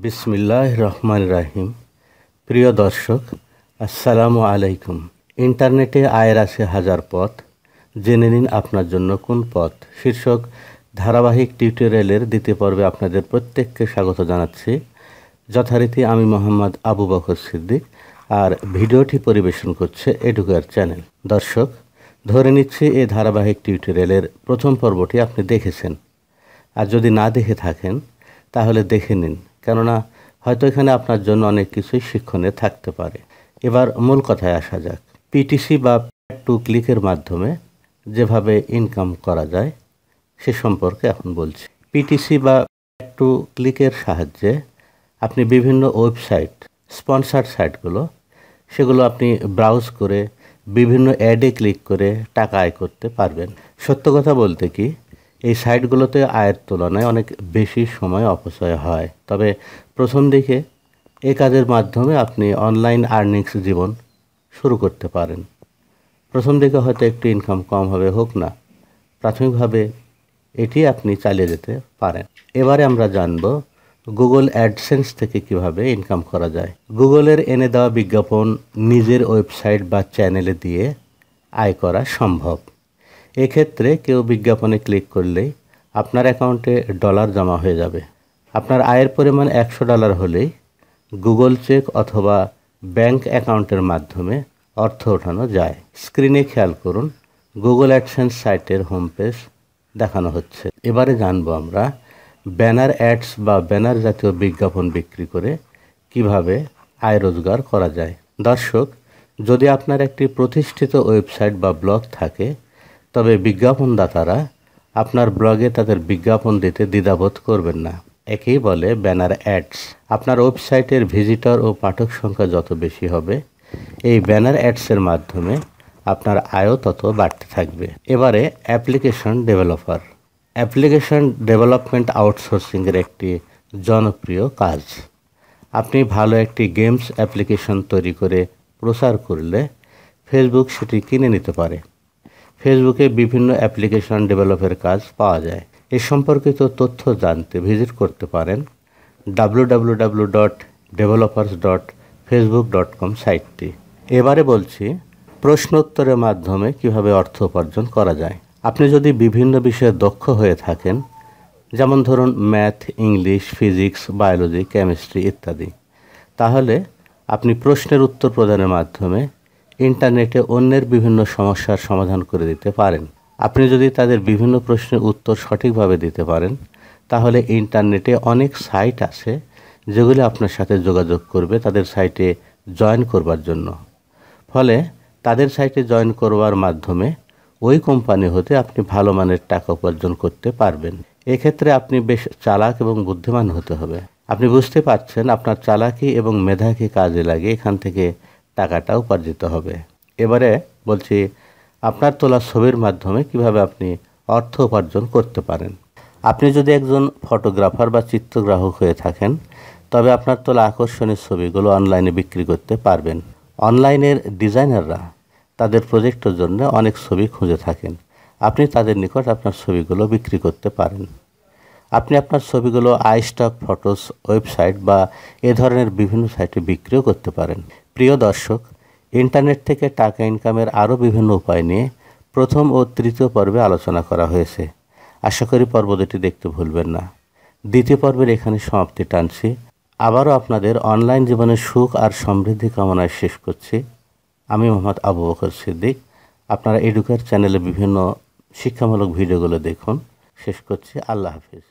বিসমিল্লাহির রহমানির রহিম। প্রিয় দর্শক, আসসালামু আলাইকুম। ইন্টারনেটে আয়ের আছে হাজার পথ, জেনে নিন আপনার জন্য কোন পথ শীর্ষক ধারাবাহিক টিউটোরিয়ালের দ্বিতীয় পর্বে আপনাদের প্রত্যেককে স্বাগত জানাচ্ছি। যথারীতি আমি মোহাম্মদ আবু বকর সিদ্দিক, আর ভিডিওটি পরিবেশন করছে এডুকেয়ার চ্যানেল। দর্শক, ধরে নিচ্ছি এই ধারাবাহিক টিউটোরিয়ালের প্রথম পর্বটি আপনি দেখেছেন, আর যদি না দেখে থাকেন তাহলে দেখে নিন, কেননা হয়তো এখানে আপনার জন্য অনেক কিছুই শিক্ষণীয় থাকতে পারে। এবার মূল কথায় আসা যাক। পিটিসি বা প্যাড টু ক্লিকের মাধ্যমে যেভাবে ইনকাম করা যায় সে সম্পর্কে এখন বলছি। পিটিসি বা প্যাড টু ক্লিকের সাহায্যে আপনি বিভিন্ন ওয়েবসাইট, স্পন্সার্ড সাইটগুলো, সেগুলো আপনি ব্রাউজ করে বিভিন্ন অ্যাডে ক্লিক করে টাকা আয় করতে পারবেন। সত্য কথা বলতে কি, এই সাইটগুলোতে আয়ের তুলনায় অনেক বেশি সময় অপচয় হয়, তবে প্রথম দিকে এই কাজের মাধ্যমে আপনি অনলাইন আর্নিংস জীবন শুরু করতে পারেন। প্রথম দিকে হয়তো একটু ইনকাম কম হবে, হোক না, প্রাথমিকভাবে এটি আপনি চালিয়ে যেতে পারেন। এবারে আমরা জানব গুগল অ্যাডসেন্স থেকে কিভাবে ইনকাম করা যায়। গুগলের এনে দেওয়া বিজ্ঞাপন নিজের ওয়েবসাইট বা চ্যানেলে দিয়ে আয় করা সম্ভব। এক্ষেত্রে কেউ বিজ্ঞাপনে ক্লিক করলেই আপনার অ্যাকাউন্টে ডলার জমা হয়ে যাবে। আপনার আয়ের পরিমাণ $100 হলেই গুগল চেক অথবা ব্যাংক অ্যাকাউন্টের মাধ্যমে অর্থ ওঠানো যায়। স্ক্রিনে খেয়াল করুন, গুগল অ্যাডসেন্স সাইটের হোম পেজ দেখানো হচ্ছে। এবারে জানবো আমরা ব্যানার অ্যাডস বা ব্যানার জাতীয় বিজ্ঞাপন বিক্রি করে কিভাবে আয় রোজগার করা যায়। দর্শক, যদি আপনার একটি প্রতিষ্ঠিত ওয়েবসাইট বা ব্লগ থাকে, তবে বিজ্ঞাপনদাতারা আপনার ব্লগে তাদের বিজ্ঞাপন দিতে দ্বিধাবোধ করবেন না। একেই বলে ব্যানার অ্যাডস। আপনার ওয়েবসাইটের ভিজিটর ও পাঠক সংখ্যা যত বেশি হবে, এই ব্যানার অ্যাডসের মাধ্যমে আপনার আয়ও তত বাড়তে থাকবে। এবারে অ্যাপ্লিকেশন ডেভেলপার। অ্যাপ্লিকেশন ডেভেলপমেন্ট আউটসোর্সিংয়ের একটি জনপ্রিয় কাজ। আপনি ভালো একটি গেমস অ্যাপ্লিকেশন তৈরি করে প্রচার করলে ফেসবুক সেটি কিনে নিতে পারে। ফেসবুকে বিভিন্ন অ্যাপ্লিকেশন ডেভেলপের কাজ পাওয়া যায়। এ সম্পর্কিত তথ্য জানতে ভিজিট করতে পারেন www.developers.facebook.com সাইটটি। এবারে বলছি প্রশ্নোত্তরের মাধ্যমে কিভাবে অর্থ উপার্জন করা যায়। আপনি যদি বিভিন্ন বিষয়ে দক্ষ হয়ে থাকেন, যেমন ধরুন math, English, physics, biology, chemistry ইত্যাদি, তাহলে আপনি প্রশ্নের উত্তর প্রদানের মাধ্যমে ইন্টারনেটে অন্যের বিভিন্ন সমস্যার সমাধান করে দিতে পারেন। আপনি যদি তাদের বিভিন্ন প্রশ্নের উত্তর সঠিকভাবে দিতে পারেন, তাহলে ইন্টারনেটে অনেক সাইট আছে যেগুলি আপনার সাথে যোগাযোগ করবে তাদের সাইটে জয়েন করবার জন্য। ফলে তাদের সাইটে জয়েন করবার মাধ্যমে ওই কোম্পানি হতে আপনি ভালো মানের টাকা উপার্জন করতে পারবেন। এক্ষেত্রে আপনি বেশ চালাক এবং বুদ্ধিমান হতে হবে। আপনি বুঝতে পারছেন, আপনার চালাকি এবং মেধাকে কাজে লাগিয়ে এখান থেকে টাকাটা উপার্জিত হবে। এবারে বলছি আপনার তোলা ছবির মাধ্যমে কিভাবে আপনি অর্থ উপার্জন করতে পারেন। আপনি যদি একজন ফটোগ্রাফার বা চিত্রগ্রাহক হয়ে থাকেন, তবে আপনার তোলা আকর্ষণীয় ছবিগুলো অনলাইনে বিক্রি করতে পারবেন। অনলাইনের ডিজাইনাররা তাদের প্রজেক্টের জন্য অনেক ছবি খুঁজে থাকেন। আপনি তাদের নিকট আপনার ছবিগুলো বিক্রি করতে পারেন। আপনি আপনার ছবিগুলো আইস্টক ফটোস ওয়েবসাইট বা এ ধরনের বিভিন্ন সাইটে বিক্রিও করতে পারেন। প্রিয় দর্শক, ইন্টারনেট থেকে টাকা ইনকামের আরও বিভিন্ন উপায় নিয়ে প্রথম ও তৃতীয় পর্বে আলোচনা করা হয়েছে। আশা করি পর্ব দুটি দেখতে ভুলবেন না। দ্বিতীয় পর্বের এখানে সমাপ্তি টানছি। আবারও আপনাদের অনলাইন জীবনের সুখ আর সমৃদ্ধি কামনায় শেষ করছি। আমি মোহাম্মদ আবু বকর সিদ্দিক। আপনারা এডুকেয়ার চ্যানেলে বিভিন্ন শিক্ষামূলক ভিডিওগুলো দেখুন। শেষ করছি। আল্লাহ হাফিজ।